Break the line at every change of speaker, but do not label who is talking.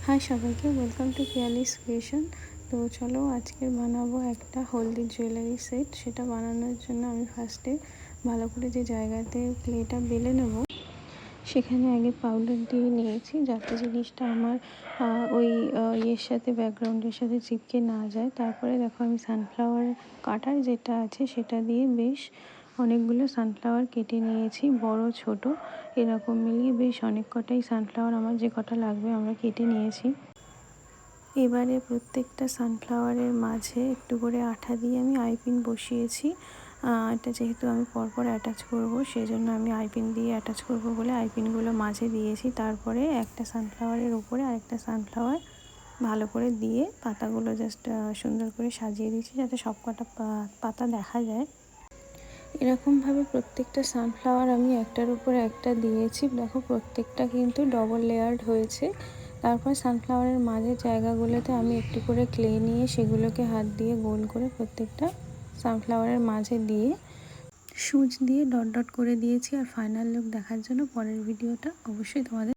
High সবাইকে, welcome to Piyali's creation. তো চলো আজকে বানাবো একটা হলদির জুয়েলারি সেট। সেটা বানানোর জন্য আমি ফার্স্টে ভালো করে যে জায়গাতে ক্লেটা বেলে নেব সেখানে আগে পাউডার দিয়ে নিয়েছি, যাতে জিনিসটা আমার ওই ইয়ের সাথে ব্যাকগ্রাউন্ডের সাথে চিপকে না যায়। তারপরে দেখো আমি সানফ্লাওয়ার কাটার যেটা আছে সেটা দিয়ে বেশ অনেকগুলো সানফ্লাওয়ার কেটে নিয়েছি, বড় ছোট এরকম মিলিয়ে বেশ অনেক কটাই সানফ্লাওয়ার আমার যে কটা লাগবে আমরা কেটে নিয়েছি। এবারে প্রত্যেকটা সানফ্লাওয়ারের মাঝে একটু করে আঠা দিয়ে আমি আইপিন বসিয়েছি। এটা যেহেতু আমি পরপর অ্যাটাচ করব, সেজন্য আমি আইপিন দিয়ে অ্যাটাচ করব বলে আইপিনগুলো মাঝে দিয়েছি। তারপরে একটা সানফ্লাওয়ারের উপরে আরেকটা সানফ্লাওয়ার ভালো করে দিয়ে পাতাগুলো জাস্ট সুন্দর করে সাজিয়ে দিয়েছি, যাতে সব কটা পাতা দেখা যায়। এরকমভাবে প্রত্যেকটা সানফ্লাওয়ার আমি একটার উপর একটা দিয়েছি। দেখো প্রত্যেকটা কিন্তু ডবল লেয়ার্ড হয়েছে। তারপর সানফ্লাওয়ারের মাঝের জায়গাগুলোতে আমি একটু করে ক্লে নিয়ে সেগুলোকে হাত দিয়ে গোল করে প্রত্যেকটা সানফ্লাওয়ারের মাঝে দিয়ে সূচ দিয়ে ডট ডট করে দিয়েছি। আর ফাইনাল লুক দেখার জন্য পরের ভিডিওটা অবশ্যই তোমাদের